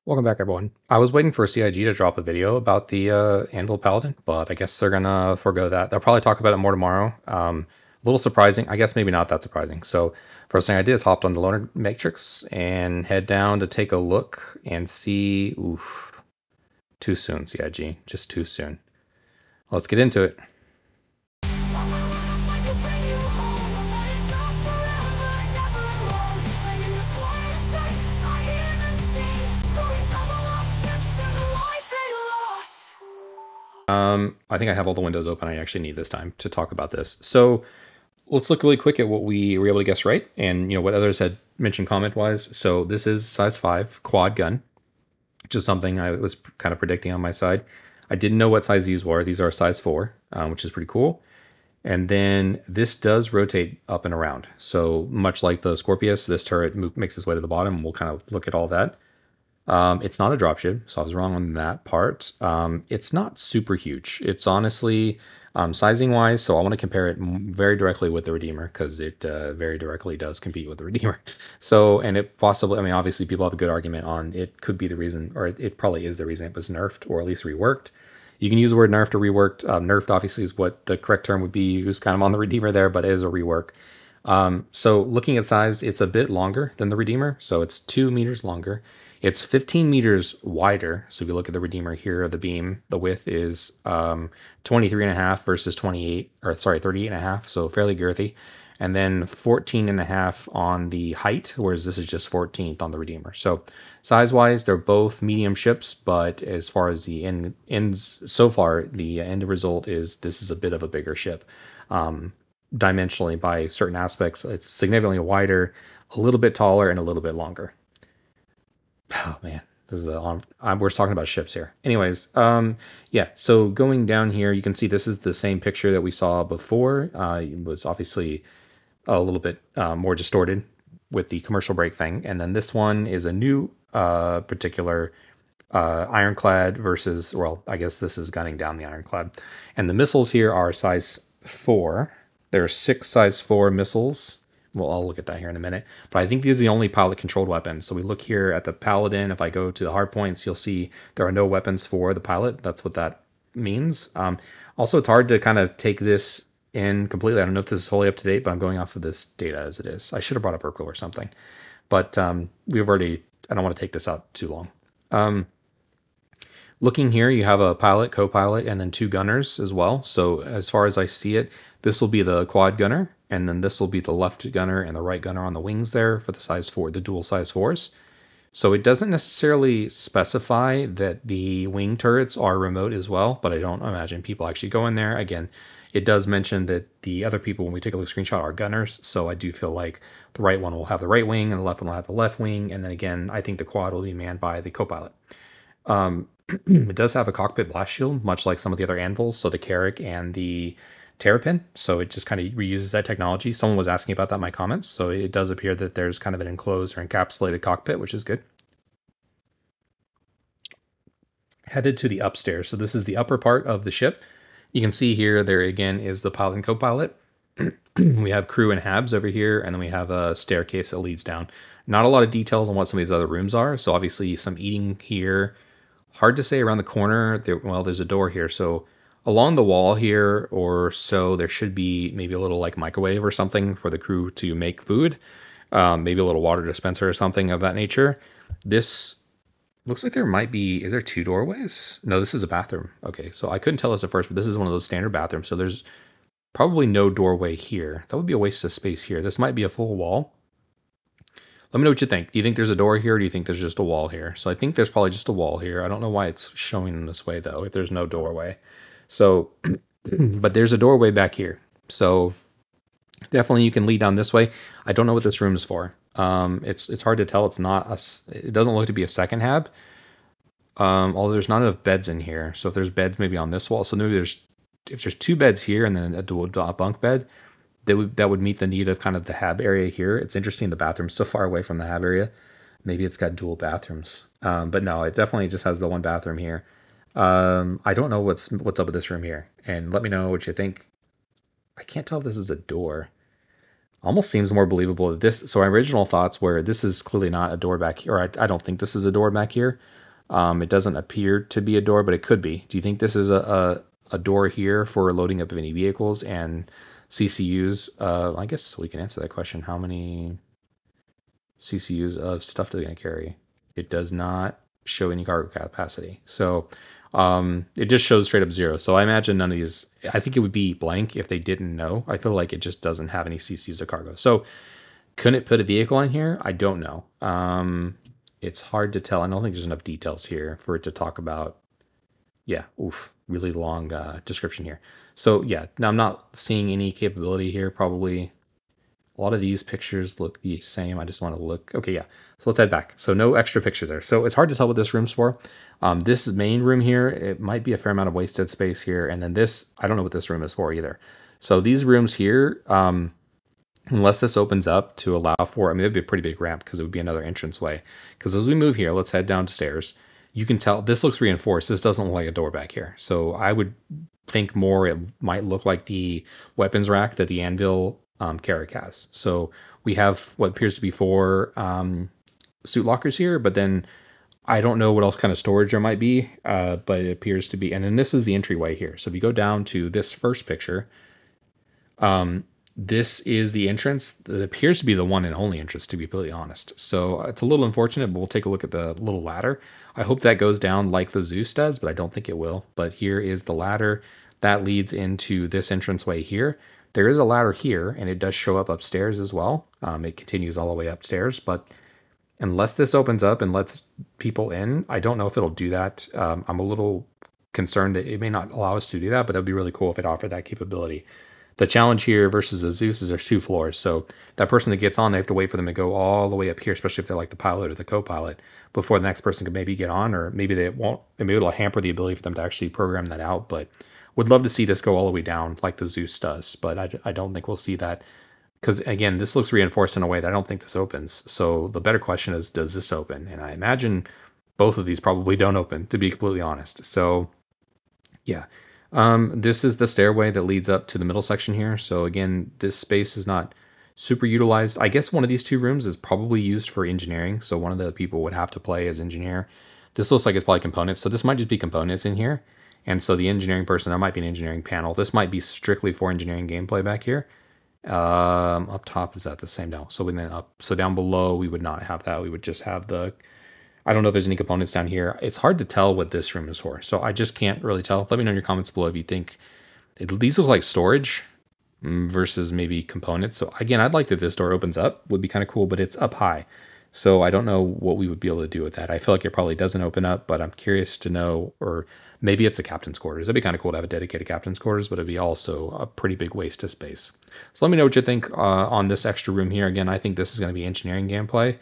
Welcome back, everyone. I was waiting for CIG to drop a video about the Anvil Paladin, but I guess they're gonna forego that. They'll probably talk about it more tomorrow. A little surprising, I guess maybe not that surprising. So first thing I did is hopped on the Loner Matrix and head down to take a look and see. Oof, too soon, CIG, just too soon. Let's get into it. I think I have all the windows open I actually need this time to talk about this. So let's look really quick at what we were able to guess right and what others had mentioned comment-wise. So this is size 5 quad gun, which is something I was kind of predicting on my side. I didn't know what size these were. These are size 4, which is pretty cool. And then this does rotate up and around. So much like the Scorpius, this turret makes its way to the bottom. We'll kind of look at all that. It's not a dropship, so I was wrong on that part. It's not super huge. It's honestly, sizing wise, so I want to compare it very directly with the Redeemer, because it very directly does compete with the Redeemer. So, and it possibly, I mean, obviously people have a good argument on it could be the reason, or it probably is the reason it was nerfed, or at least reworked. You can use the word nerfed or reworked. Nerfed obviously is what the correct term would be used kind of on the Redeemer there, but it is a rework. So looking at size, it's a bit longer than the Redeemer, so it's 2 meters longer. It's 15 meters wider. So if you look at the Redeemer here, the beam, the width is 23.5 versus 38, or sorry, 38.5. So fairly girthy. And then 14.5 on the height, whereas this is just 14th on the Redeemer. So size-wise, they're both medium ships, but as far as the ends, so far, the end result is this is a bit of a bigger ship. Dimensionally, by certain aspects, it's significantly wider, a little bit taller, and a little bit longer. Oh man, this is we're talking about ships here. Anyways, yeah. So going down here, you can see this is the same picture that we saw before. It was obviously a little bit more distorted with the commercial break thing, and then this one is a new particular ironclad versus. Well, I guess this is gunning down the ironclad, and the missiles here are size 4. There are 6 size 4 missiles. Well, I'll look at that here in a minute. But I think these are the only pilot-controlled weapons. So we look here at the Paladin. If I go to the hard points, you'll see there are no weapons for the pilot. That's what that means. Also, it's hard to kind of take this in completely. I don't know if this is wholly up to date, but I'm going off of this data as it is. I should have brought up Urkel or something. But we've already... I don't want to take this out too long. Looking here, you have a pilot, co-pilot, and then 2 gunners as well. So as far as I see it, this will be the quad gunner. And then this will be the left gunner and the right gunner on the wings there for the size 4, the dual size 4s. So it doesn't necessarily specify that the wing turrets are remote as well, but I don't imagine people actually go in there. Again, it does mention that the other people, when we take a look screenshot, are gunners. So I do feel like the right one will have the right wing and the left one will have the left wing. And then again, I think the quad will be manned by the co-pilot. It does have a cockpit blast shield, much like some of the other anvils. So the Carrack and the Terrapin, so it just kind of reuses that technology. Someone was asking about that in my comments, so it does appear that there's kind of an enclosed or encapsulated cockpit, which is good. Headed to the upstairs, so this is the upper part of the ship. You can see here, there again is the pilot and co-pilot. We have crew and habs over here, and then we have a staircase that leads down. Not a lot of details on what some of these other rooms are, so obviously some eating here. Hard to say around the corner. Well, there's a door here, so along the wall here or so, there should be maybe a little like microwave or something for the crew to make food. Maybe a little water dispenser or something of that nature. This looks like there might be, is there 2 doorways? No, this is a bathroom. Okay, so I couldn't tell this at first, but this is one of those standard bathrooms. So there's probably no doorway here. That would be a waste of space here. This might be a full wall. Let me know what you think. Do you think there's a door here, or do you think there's just a wall here? So I think there's probably just a wall here. I don't know why it's showing this way, though, if there's no doorway. So, but there's a doorway back here. So definitely you can lead down this way. I don't know what this room is for. It's hard to tell. It doesn't look to be a second hab. Although there's not enough beds in here. So if there's beds maybe on this wall, so maybe if there's 2 beds here and then a dual bunk bed, that would meet the need of kind of the hab area here. It's interesting the bathroom's so far away from the hab area. Maybe it's got dual bathrooms. But no, it definitely just has the 1 bathroom here. I don't know what's up with this room here, and let me know what you think. I can't tell if this is a door. Almost seems more believable that this. So my original thoughts were this is clearly not a door back here, or I don't think this is a door back here. It doesn't appear to be a door, but it could be. Do you think this is a door here for loading up of any vehicles and CCUs? I guess we can answer that question. How many CCUs of stuff do they carry? It does not show any cargo capacity. So it just shows straight up 0. So I imagine none of these, I think it would be blank if they didn't know. I feel like it just doesn't have any CCUs of cargo. So couldn't it put a vehicle in here? I don't know. It's hard to tell. I don't think there's enough details here for it to talk about. Yeah, really long description here. So yeah, now I'm not seeing any capability here. Probably a lot of these pictures look the same. I just want to look. Okay, yeah. So let's head back. So no extra pictures there. So it's hard to tell what this room's for. This main room here, it might be a fair amount of wasted space here. And then this, I don't know what this room is for either. So these rooms here, unless this opens up to allow for, I mean, it'd be a pretty big ramp because it would be another entrance way. Because as we move here, let's head down the stairs. You can tell this looks reinforced. This doesn't look like a door back here. So I would think more it might look like the weapons rack that the Anvil Carrick has. So we have what appears to be 4 suit lockers here, but then I don't know what else kind of storage there might be, but it appears to be. And then this is the entryway here. So if you go down to this first picture, this is the entrance. It appears to be the one and only entrance, to be completely honest. So it's a little unfortunate, but we'll take a look at the little ladder. I hope that goes down like the Zeus does, but I don't think it will. But here is the ladder that leads into this entranceway here. There is a ladder here, and it does show up upstairs as well. It continues all the way upstairs, but unless this opens up and lets people in, I don't know if it'll do that. I'm a little concerned that it may not allow us to do that, but it would be really cool if it offered that capability. The challenge here versus the Zeus is there's 2 floors. So that person that gets on, they have to wait for them to go all the way up here, especially if they're like the pilot or the co-pilot, before the next person could maybe get on, or maybe they won't, and maybe it'll hamper the ability for them to actually program that out. But would love to see this go all the way down like the Zeus does, but I don't think we'll see that. Because again, this looks reinforced in a way that I don't think this opens. So the better question is, does this open? And I imagine both of these probably don't open, to be completely honest. So yeah. This is the stairway that leads up to the middle section here. So again, this space is not super utilized. I guess one of these 2 rooms is probably used for engineering. So one of the people would have to play as engineer. This looks like it's probably components. So this might just be components in here. And so the engineering person, there might be an engineering panel. This might be strictly for engineering gameplay back here. Up top, is that the same? No. So then up, so down below, we would not have that. We would just have the, I don't know if there's any components down here. It's hard to tell what this room is for. So I just can't really tell. Let me know in your comments below if you think these look like storage versus maybe components. So again, I'd like that this door opens up, would be kind of cool, but it's up high. So I don't know what we would be able to do with that. I feel like it probably doesn't open up, but I'm curious to know, or maybe it's a captain's quarters. That'd be kind of cool to have a dedicated captain's quarters, but it'd be also a pretty big waste of space. So let me know what you think on this extra room here. Again, I think this is going to be engineering gameplay.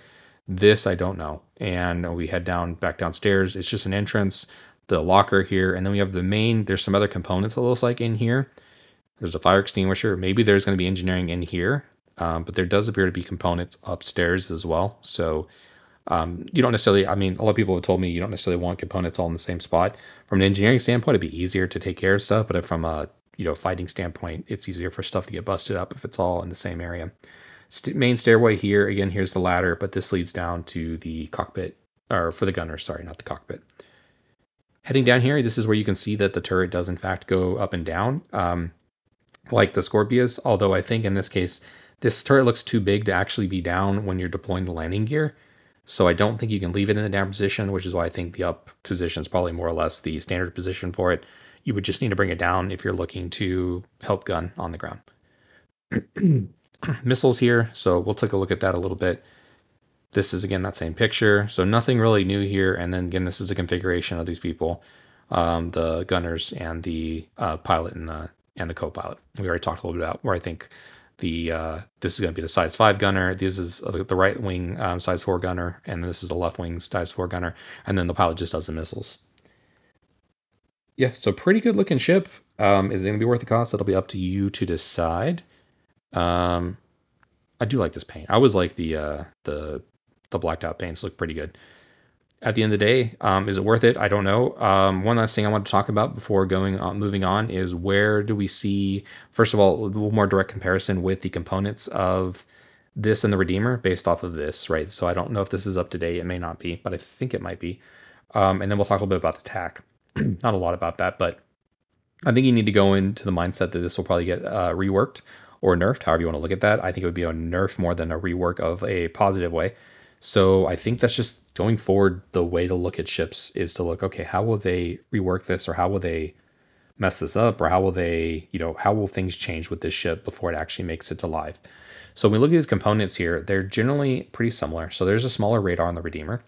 This, I don't know. And we head back downstairs. It's just an entrance, the locker here, and then we have the main, there's some other components it looks like in here. There's a fire extinguisher. Maybe there's going to be engineering in here, but there does appear to be components upstairs as well. So you don't necessarily, I mean, a lot of people have told me you don't necessarily want components all in the same spot. From an engineering standpoint, it'd be easier to take care of stuff, but from a fighting standpoint, it's easier for stuff to get busted up if it's all in the same area. Main stairway here, again, here's the ladder, but this leads down to the cockpit, or for the gunner, sorry, not the cockpit. Heading down here, this is where you can see that the turret does in fact go up and down, like the Scorpius, although I think in this case, this turret looks too big to actually be down when you're deploying the landing gear. So I don't think you can leave it in the down position, which is why I think the up position is probably more or less the standard position for it. You would just need to bring it down if you're looking to help gun on the ground. Missiles here, so we'll take a look at that a little bit. This is again that same picture, so nothing really new here. And then again, this is a configuration of these people, the gunners and the pilot and the co-pilot. We already talked a little bit about where I think the this is going to be the size 5 gunner. This is the right wing size 4 gunner, and this is the left wing size 4 gunner, and then the pilot just does the missiles. Yeah, so pretty good looking ship. Is it going to be worth the cost? It'll be up to you to decide. I do like this paint. I always like the blacked out paints, look pretty good. At the end of the day, is it worth it? I don't know. One last thing I want to talk about before moving on is where do we see, first of all, a little more direct comparison with the components of this and the Redeemer based off of this, right? So I don't know if this is up to date. It may not be, but I think it might be. And then we'll talk a little bit about the tack. Not a lot about that, but I think you need to go into the mindset that this will probably get reworked or nerfed, however you want to look at that. I think it would be a nerf more than a rework of a positive way. So I think that's just going forward, the way to look at ships is to look, okay, how will they rework this, or how will they mess this up, or how will they, how will things change with this ship before it actually makes it to live? So when we look at these components here, they're generally pretty similar. So there's a smaller radar on the Redeemer.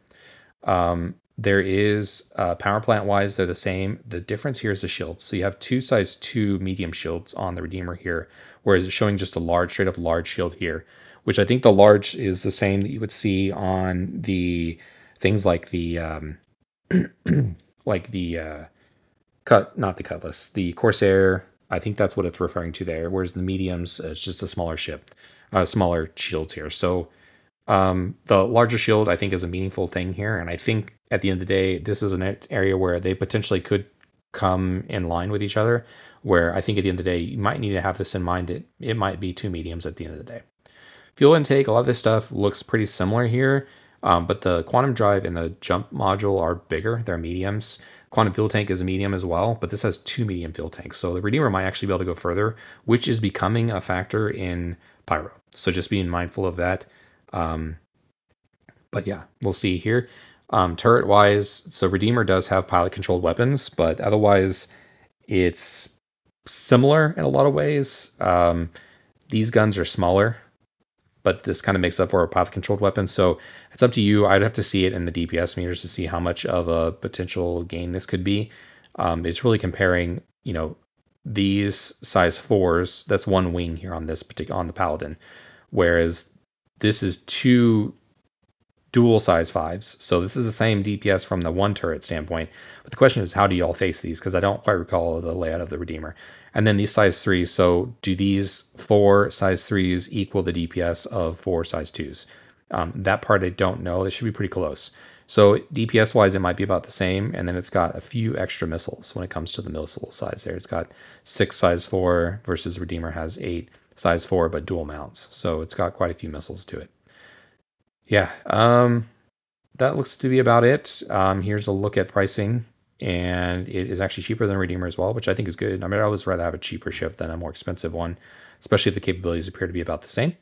There is power plant wise, they're the same. The difference here is the shields. So you have two size 2 medium shields on the Redeemer here, whereas it's showing just a large, straight up large shield here, which I think the large is the same that you would see on the things like the not the Cutlass, the Corsair. I think that's what it's referring to there. Whereas the mediums, it's just a smaller ship, smaller shields here. So the larger shield, I think, is a meaningful thing here. And I think at the end of the day, this is an area where they potentially could come in line with each other, where I think at the end of the day, you might need to have this in mind that it might be two mediums at the end of the day. Fuel intake, a lot of this stuff looks pretty similar here, but the quantum drive and the jump module are bigger. They're mediums. Quantum fuel tank is a medium as well, but this has 2 medium fuel tanks. So the Redeemer might actually be able to go further, which is becoming a factor in Pyro. So just being mindful of that. But yeah, we'll see here. Turret wise, so Redeemer does have pilot controlled weapons, but otherwise it's similar in a lot of ways. These guns are smaller, but this kind of makes up for a pilot controlled weapon. So it's up to you. I'd have to see it in the DPS meters to see how much of a potential gain this could be. It's really comparing, these size 4s. That's one wing here on this on the Paladin, whereas this is 2 dual size 5s. So this is the same DPS from the one turret standpoint. But the question is, how do y'all face these? Because I don't quite recall the layout of the Redeemer. And then these size 3s. So do these 4 size 3s equal the DPS of 4 size 2s? That part I don't know. They should be pretty close. So DPS wise, it might be about the same. And then it's got a few extra missiles when it comes to the missile size there. It's got 6 size 4 versus Redeemer has 8 size 4, but dual mounts. So it's got quite a few missiles to it. Yeah, that looks to be about it. Here's a look at pricing, and it is actually cheaper than Redeemer as well, which I think is good. I mean, I'd always rather have a cheaper ship than a more expensive one, especially if the capabilities appear to be about the same.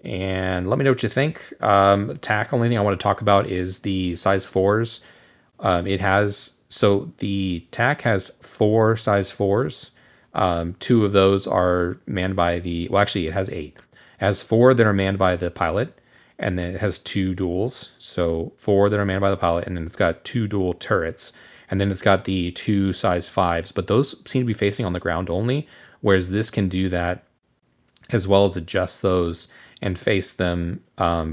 And let me know what you think. TAC, only thing I want to talk about is the size 4s. So the TAC has 4 size 4s. 2 of those are manned by it has 8. It has 4 that are manned by the pilot, and then it has 2 duels. So 4 that are manned by the pilot, and then it's got 2 dual turrets. And then it's got the 2 size 5s, but those seem to be facing on the ground only, whereas this can do that as well as adjust those and face them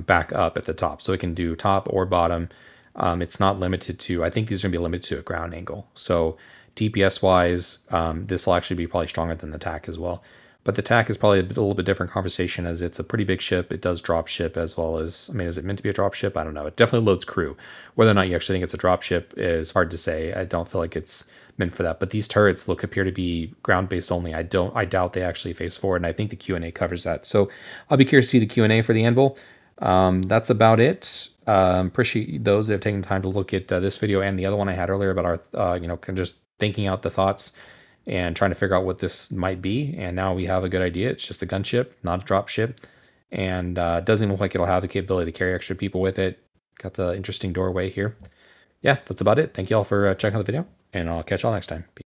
back up at the top. So it can do top or bottom. It's not limited to, I think these are going to be limited to a ground angle. So DPS wise, this will actually be probably stronger than the TAC as well. But the TAC is probably a little bit different conversation, as it's a pretty big ship. It does drop ship as well as, is it meant to be a drop ship? I don't know. It definitely loads crew. Whether or not you actually think it's a drop ship is hard to say. I don't feel like it's meant for that. But these turrets appear to be ground-based only. I doubt they actually face forward, and I think the Q&A covers that. So I'll be curious to see the Q&A for the Anvil. That's about it. Appreciate those that have taken time to look at this video and the other one I had earlier about our, kind of just thinking out the thoughts and trying to figure out what this might be. And now we have a good idea. It's just a gunship, not a drop ship. And it doesn't look like it'll have the capability to carry extra people with it. Got the interesting doorway here. Yeah, that's about it. Thank you all for checking out the video, and I'll catch y'all next time. Peace.